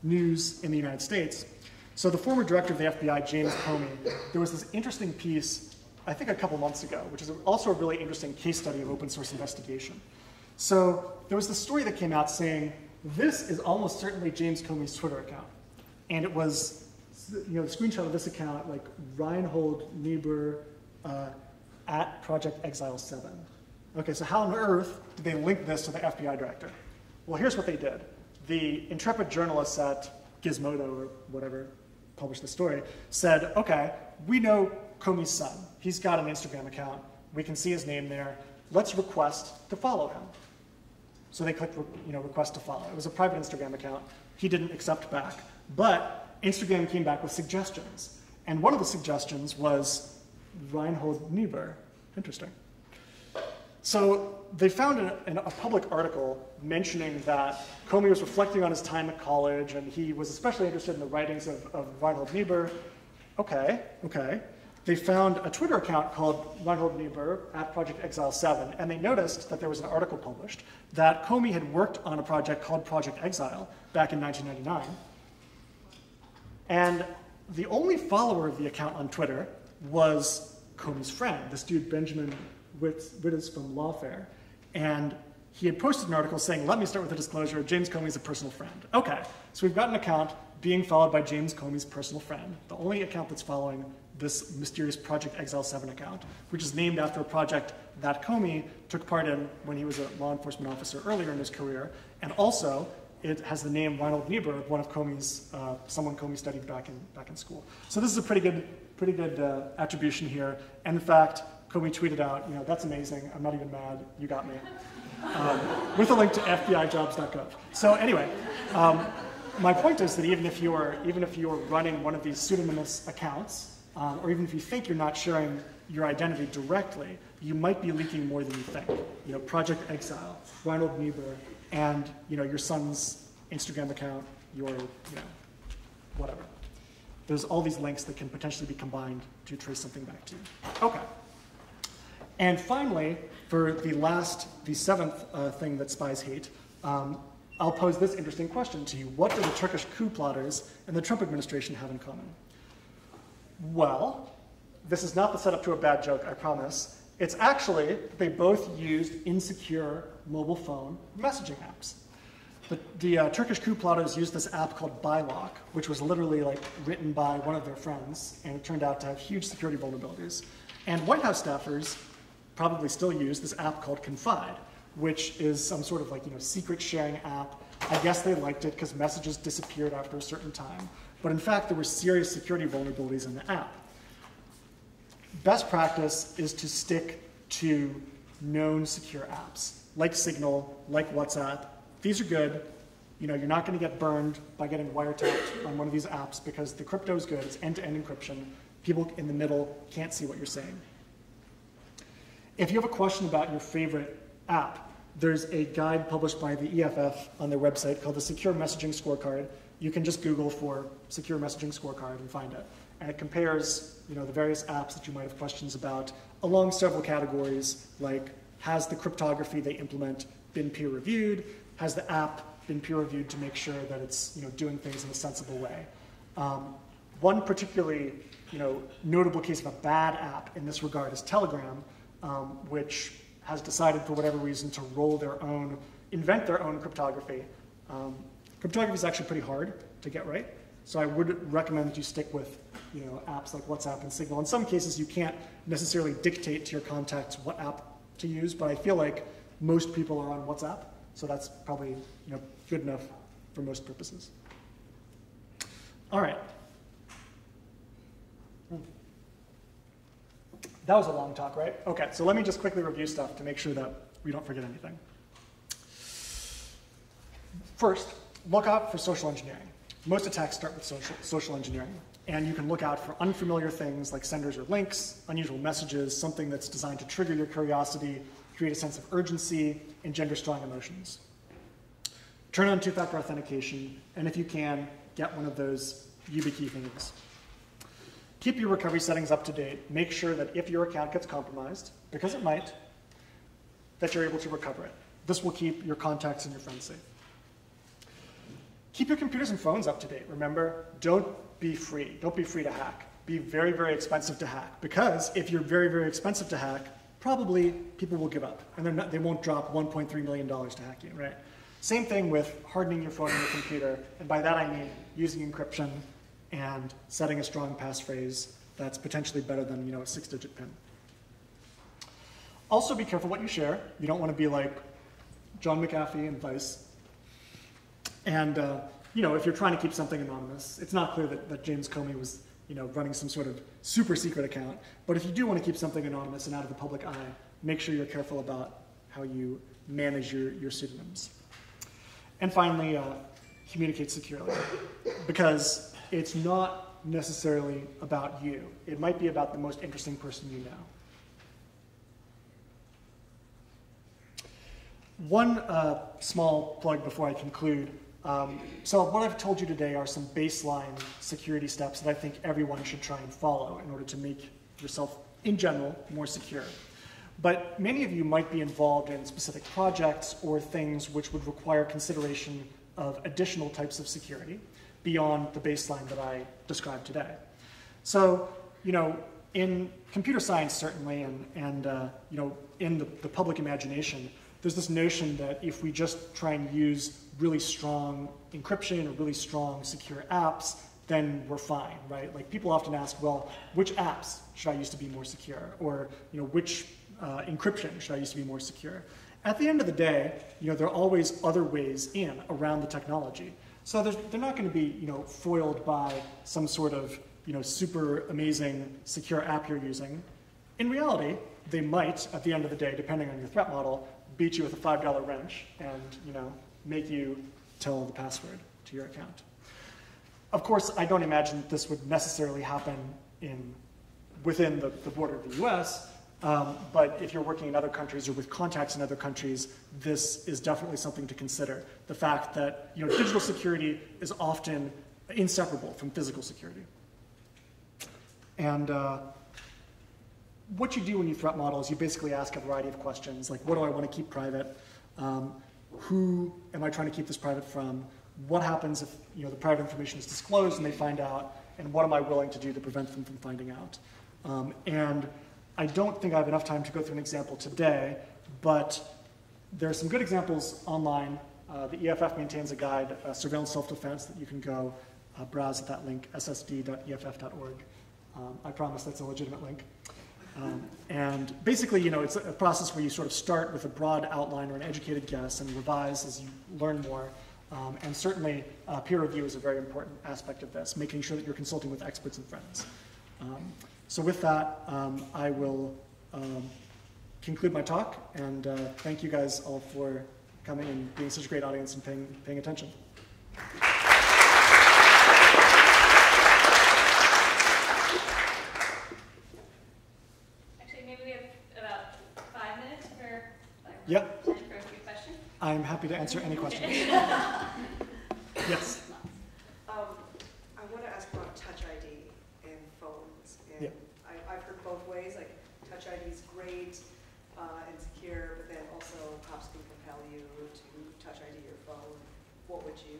news in the United States. So the former director of the FBI, James Comey, there was this interesting piece, I think a couple months ago, which is also a really interesting case study of open source investigation. So there was this story that came out saying, this is almost certainly James Comey's Twitter account. And it was, the screenshot of this account, like Reinhold Niebuhr at Project Exile 7. Okay, so how on earth did they link this to the FBI director? Well, here's what they did. The intrepid journalists at Gizmodo or whatever published the story said, okay, we know Comey's son. He's got an Instagram account. We can see his name there. Let's request to follow him. So they clicked, request to follow. It was a private Instagram account. He didn't accept back. But Instagram came back with suggestions. And one of the suggestions was Reinhold Niebuhr. Interesting. So they found a public article mentioning that Comey was reflecting on his time at college, and he was especially interested in the writings of Reinhold Niebuhr. Okay. They found a Twitter account called Reinhold Niebuhr at Project Exile 7, and they noticed that there was an article published that Comey had worked on a project called Project Exile back in 1999. And the only follower of the account on Twitter was Comey's friend, this dude Benjamin Wittes from Lawfare. And he had posted an article saying, let me start with a disclosure, James Comey's a personal friend. Okay, so we've got an account being followed by James Comey's personal friend, the only account that's following this mysterious Project Exile 7 account, which is named after a project that Comey took part in when he was a law enforcement officer earlier in his career, and also it has the name Reinhold Niebuhr, one of Comey's, someone Comey studied back in school. So this is a pretty good attribution here, and in fact, Comey tweeted out, that's amazing, I'm not even mad, you got me, with a link to FBIjobs.gov. So anyway, my point is that even if you're running one of these pseudonymous accounts, or even if you think you're not sharing your identity directly, you might be leaking more than you think. You know, Project Exile, Reinhold Niebuhr, and your son's Instagram account, your whatever. There's all these links that can potentially be combined to trace something back to you. Okay. And finally, for the seventh thing that spies hate, I'll pose this interesting question to you. What do the Turkish coup plotters and the Trump administration have in common? Well, this is not the setup to a bad joke, I promise. It's actually, they both used insecure mobile phone messaging apps. The Turkish coup plotters used this app called Bylock, which was literally written by one of their friends, and it turned out to have huge security vulnerabilities. And White House staffers probably still use this app called Confide, which is some sort of secret sharing app. I guess they liked it because messages disappeared after a certain time. But in fact, there were serious security vulnerabilities in the app. Best practice is to stick to known secure apps, like Signal, like WhatsApp. These are good. You're not going to get burned by getting wiretapped on one of these apps because the crypto is good. It's end-to-end encryption. People in the middle can't see what you're saying. If you have a question about your favorite app, there's a guide published by the EFF on their website called the Secure Messaging Scorecard. You can just Google for Secure Messaging Scorecard and find it. And it compares the various apps that you might have questions about along several categories, like has the cryptography they implement been peer-reviewed? Has the app been peer-reviewed to make sure that it's doing things in a sensible way? One particularly notable case of a bad app in this regard is Telegram, which has decided for whatever reason to invent their own cryptography. Cryptography is actually pretty hard to get right, so I would recommend that you stick with apps like WhatsApp and Signal. In some cases, you can't necessarily dictate to your contacts what app to use, but I feel like most people are on WhatsApp, so that's probably good enough for most purposes. All right. That was a long talk, right? Okay, so let me just quickly review stuff to make sure that we don't forget anything. First, look out for social engineering. Most attacks start with social engineering, and you can look out for unfamiliar things like senders or links, unusual messages, something that's designed to trigger your curiosity, create a sense of urgency, engender strong emotions. Turn on two-factor authentication, and if you can, get one of those YubiKey things. Keep your recovery settings up to date. Make sure that if your account gets compromised, because it might, that you're able to recover it. This will keep your contacts and your friends safe. Keep your computers and phones up to date. Remember, don't be free. Don't be free to hack. Be very, very expensive to hack. Because if you're very, very expensive to hack, probably people will give up. And they won't drop $1.3 million to hack you, right? Same thing with hardening your phone and your computer. And by that I mean using encryption and setting a strong passphrase that's potentially better than a 6-digit PIN. Also be careful what you share. You don't want to be like John McAfee and Vice. And if you're trying to keep something anonymous, it's not clear that James Comey was running some sort of super secret account. But if you do want to keep something anonymous and out of the public eye, make sure you're careful about how you manage your pseudonyms. And finally, communicate securely. Because it's not necessarily about you. It might be about the most interesting person you know. One small plug before I conclude. So what I've told you today are some baseline security steps that I think everyone should try and follow in order to make yourself, in general, more secure. But many of you might be involved in specific projects or things which would require consideration of additional types of security beyond the baseline that I described today. So, in computer science certainly, and in the public imagination, there's this notion that if we just try and use really strong encryption or really strong secure apps, then we're fine, right? Like people often ask, well, which apps should I use to be more secure? Or which encryption should I use to be more secure? At the end of the day, there are always other ways in around the technology. So they're not going to be foiled by some sort of super amazing secure app you're using. In reality, they might, at the end of the day, depending on your threat model, beat you with a $5 wrench and make you tell the password to your account. Of course, I don't imagine this would necessarily happen within the border of the US, but if you're working in other countries or with contacts in other countries, this is definitely something to consider. The fact that digital security is often inseparable from physical security. And what you do when you threat model is you basically ask a variety of questions, like what do I want to keep private? Who am I trying to keep this private from? What happens if the private information is disclosed and they find out? And what am I willing to do to prevent them from finding out? And I don't think I have enough time to go through an example today, but there are some good examples online. The EFF maintains a guide, Surveillance Self-Defense, that you can go browse at that link, ssd.eff.org. I promise that's a legitimate link. And basically, it's a process where you sort of start with a broad outline or an educated guess and revise as you learn more. And certainly, peer review is a very important aspect of this, making sure that you're consulting with experts and friends. So with that, I will conclude my talk, and thank you guys all for coming and being such a great audience and paying attention. Actually, maybe we have about 5 minutes for Yep. time for a few questions. I'm happy to answer any questions. Yes. I want to ask about Touch ID and phones. And Yeah. I've heard both ways, like Touch ID is great and secure, but then also cops can compel you to Touch ID your phone. What would you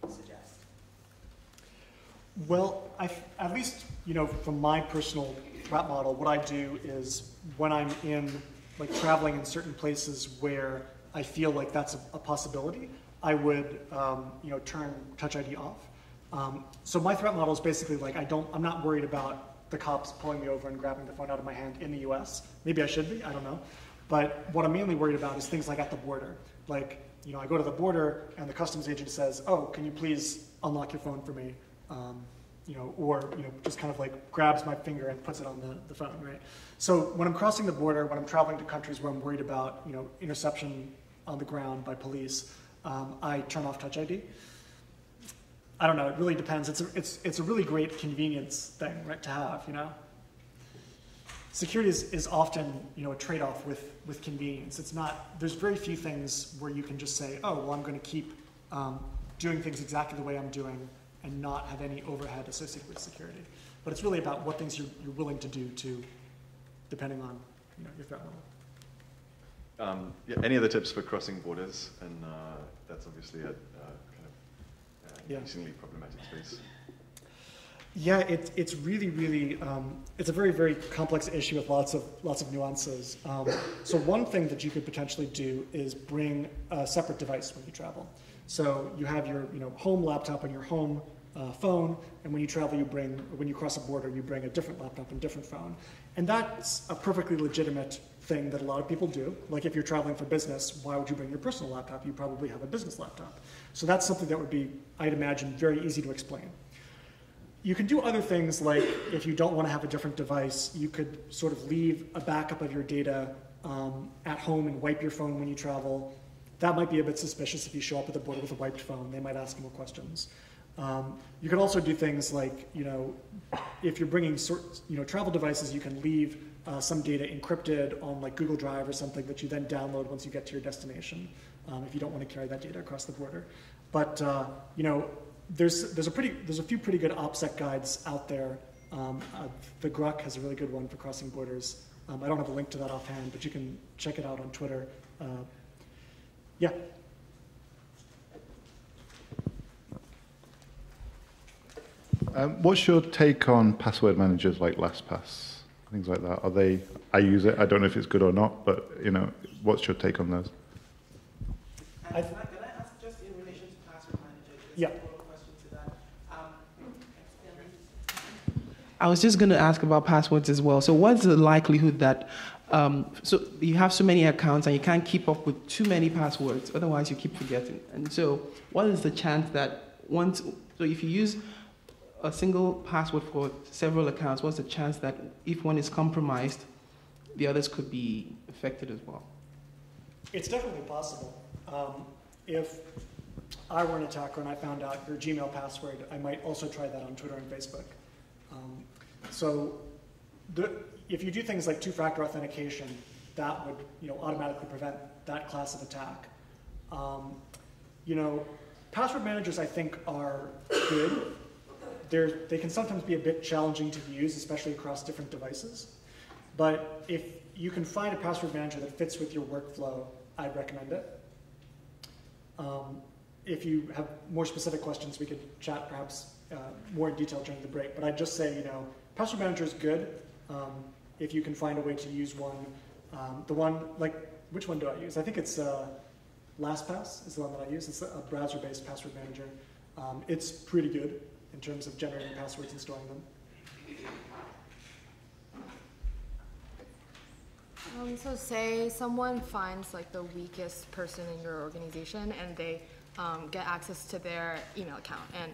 suggest? Well, at least, from my personal threat model, what I do is when I'm traveling in certain places where I feel like that's a possibility, I would, turn Touch ID off. So my threat model is basically like I'm not worried about the cops pulling me over and grabbing the phone out of my hand in the US. Maybe I should be, I don't know. But what I'm mainly worried about is things like at the border. Like, I go to the border and the customs agent says, oh, can you please unlock your phone for me? Or just kind of like grabs my finger and puts it on the phone, right? So when I'm crossing the border, when I'm traveling to countries where I'm worried about, interception on the ground by police, I turn off Touch ID. I don't know, it really depends. It's a really great convenience thing, right, to have, Security is often, a trade-off with convenience. There's very few things where you can just say, oh, well, I'm going to keep doing things exactly the way I'm doing and not have any overhead associated with security. But it's really about what things you're willing to do depending on your threat level. Any other tips for crossing borders? And that's obviously a increasingly problematic space. Yeah, it's really, really, it's a very, very complex issue with lots of nuances. So one thing that you could potentially do is bring a separate device when you travel. So you have your home laptop and your home phone, and when you travel, when you cross a border, you bring a different laptop and different phone. And that's a perfectly legitimate thing that a lot of people do. Like if you're traveling for business, why would you bring your personal laptop? You probably have a business laptop. So that's something that would be, I'd imagine, very easy to explain. You can do other things like if you don't want to have a different device, you could sort of leave a backup of your data at home and wipe your phone when you travel. That might be a bit suspicious if you show up at the border with a wiped phone. They might ask you more questions. You can also do things like, if you're bringing travel devices, you can leave some data encrypted on like Google Drive or something that you then download once you get to your destination, if you don't want to carry that data across the border. But there's a few pretty good OPSEC guides out there. The GRUC has a really good one for crossing borders. I don't have a link to that offhand, but you can check it out on Twitter. Yeah. What's your take on password managers like LastPass, things like that? I use it. I don't know if it's good or not, but what's your take on those? Can I ask just in relation to password managers? Yeah. A question to that. I was just going to ask about passwords as well. So what's the likelihood that so you have so many accounts and you can't keep up with too many passwords, otherwise you keep forgetting. And so what is the chance that so if you use a single password for several accounts, what's the chance that if one is compromised, the others could be affected as well? It's definitely possible. If I were an attacker and I found out your Gmail password, I might also try that on Twitter and Facebook. So if you do things like two-factor authentication, that would automatically prevent that class of attack. Password managers, I think, are good. They can sometimes be a bit challenging to use, especially across different devices. But if you can find a password manager that fits with your workflow, I'd recommend it. If you have more specific questions, we could chat perhaps more in detail during the break. But I'd just say, password manager is good if you can find a way to use one. Which one do I use? I think it's LastPass is the one that I use. It's a browser-based password manager. It's pretty good in terms of generating passwords and storing them. So say someone finds like the weakest person in your organization and they get access to their email account and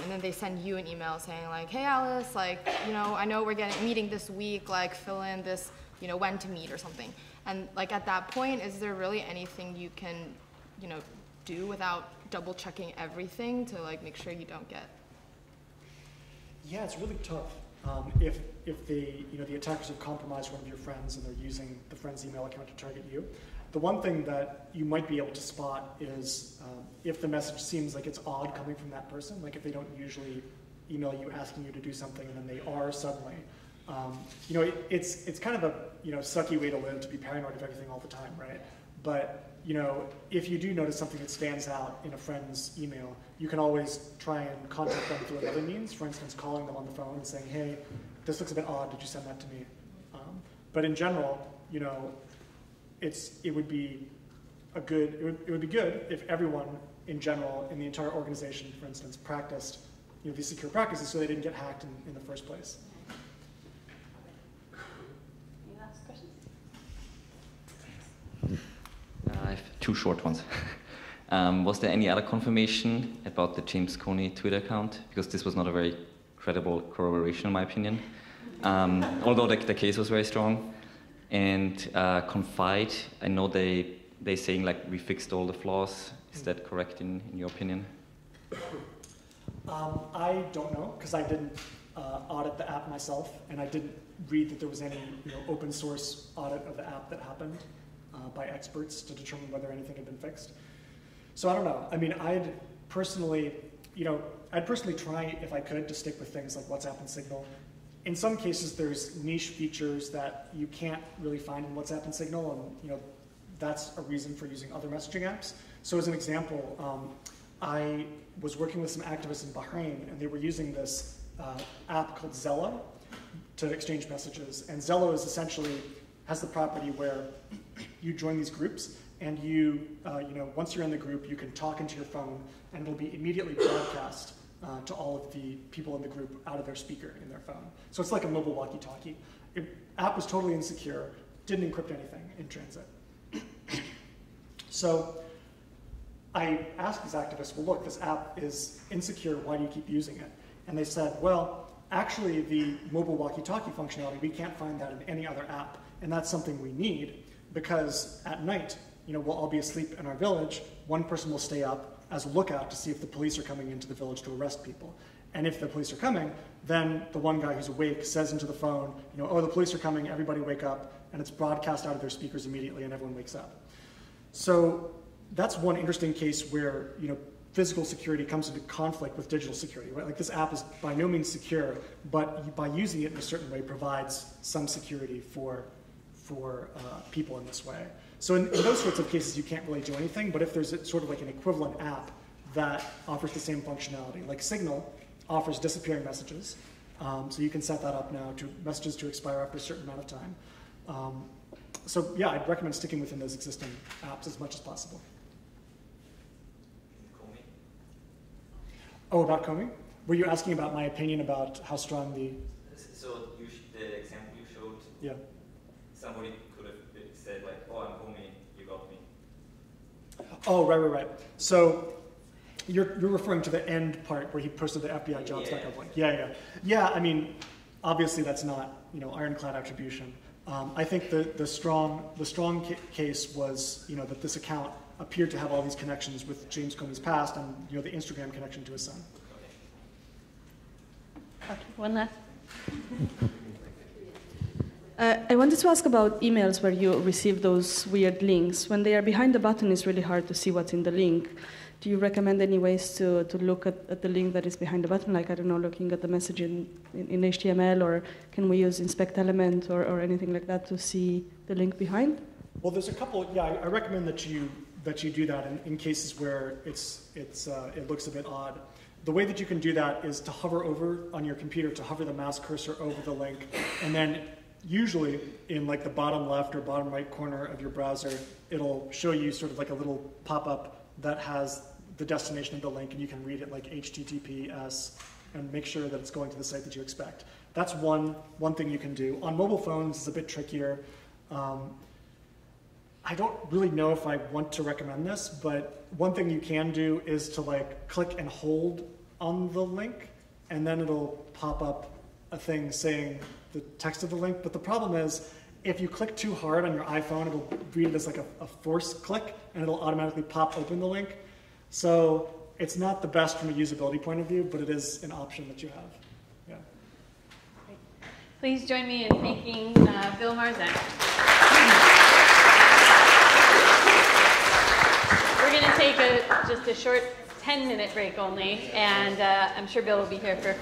then they send you an email saying like, hey Alice, I know we're meeting this week, fill in this, when to meet or something. And at that point, is there really anything you can, do without double checking everything to make sure you don't get? Yeah, it's really tough. If the attackers have compromised one of your friends and they're using the friend's email account to target you, the one thing that you might be able to spot is if the message seems like it's odd coming from that person, like if they don't usually email you asking you to do something and then they are suddenly. It's kind of a sucky way to live, to be paranoid of everything all the time, right? But if you do notice something that stands out in a friend's email, you can always try and contact them through another means. For instance, calling them on the phone and saying, "Hey, this looks a bit odd. Did you send that to me?" But in general, it would be good if everyone in general in the entire organization, for instance, practiced these secure practices so they didn't get hacked in the first place. Any last questions? I have two short ones. Was there any other confirmation about the James Coney Twitter account? Because this was not a very credible corroboration, in my opinion. Although the case was very strong. And Confide, I know they saying we fixed all the flaws. Is that correct in your opinion? I don't know, because I didn't audit the app myself, and I didn't read that there was any open source audit of the app that happened by experts to determine whether anything had been fixed. So I don't know. I mean, I'd personally try, if I could, to stick with things like WhatsApp and Signal. In some cases, there's niche features that you can't really find in WhatsApp and Signal, and that's a reason for using other messaging apps. So as an example, I was working with some activists in Bahrain, and they were using this app called Zello to exchange messages. And Zello is essentially has the property where you join these groups, and once you're in the group, you can talk into your phone, and it'll be immediately broadcast to all of the people in the group out of their speaker in their phone. So it's like a mobile walkie-talkie. The app was totally insecure, didn't encrypt anything in transit. So I asked these activists, well, look, this app is insecure, why do you keep using it? And they said, well, actually the mobile walkie-talkie functionality, we can't find that in any other app, and that's something we need because at night, we'll all be asleep in our village, one person will stay up as a lookout to see if the police are coming into the village to arrest people. And if the police are coming, then the one guy who's awake says into the phone, oh, the police are coming, everybody wake up, and it's broadcast out of their speakers immediately and everyone wakes up. So that's one interesting case where physical security comes into conflict with digital security, right? Like this app is by no means secure, but by using it in a certain way provides some security for people in this way. So in those sorts of cases, you can't really do anything, but if there's sort of like an equivalent app that offers the same functionality, like Signal offers disappearing messages, so you can set that up now to messages to expire after a certain amount of time. So yeah, I'd recommend sticking within those existing apps as much as possible. Comey? Oh, about Comey? Were you asking about my opinion about how strong the... So the example you showed, yeah. Somebody could have said oh, I'm Comey, you got me. Oh, right. So you're referring to the end part where he posted the FBI jobs.gov link. Yeah. I mean, obviously that's not ironclad attribution, I think the strong case was, that this account appeared to have all these connections with James Comey's past and, the Instagram connection to his son. Okay, one last. I wanted to ask about emails where you receive those weird links. When they are behind the button, it's really hard to see what's in the link. Do you recommend any ways to look at the link that is behind the button? Like, I don't know, looking at the message in HTML, or can we use inspect element or anything like that to see the link behind? Well, there's a couple, I recommend that you do that in cases where it looks a bit odd. The way that you can do that is to hover over on your computer, to hover the mouse cursor over the link, and then usually in like the bottom left or bottom right corner of your browser, it'll show you sort of like a little pop-up that has the destination of the link, and you can read it like HTTPS and make sure that it's going to the site that you expect. That's one thing you can do. On mobile phones, it's a bit trickier. I don't really know if I want to recommend this, but one thing you can do is to like click and hold on the link, and then it'll pop up a thing saying the text of the link. But the problem is, if you click too hard on your iPhone, it'll read it as like a forced click, and it'll automatically pop open the link. So it's not the best from a usability point of view, but it is an option that you have. Yeah. Please join me in thanking Bill Marczak. We're going to take just a short 10-minute break only, and I'm sure Bill will be here for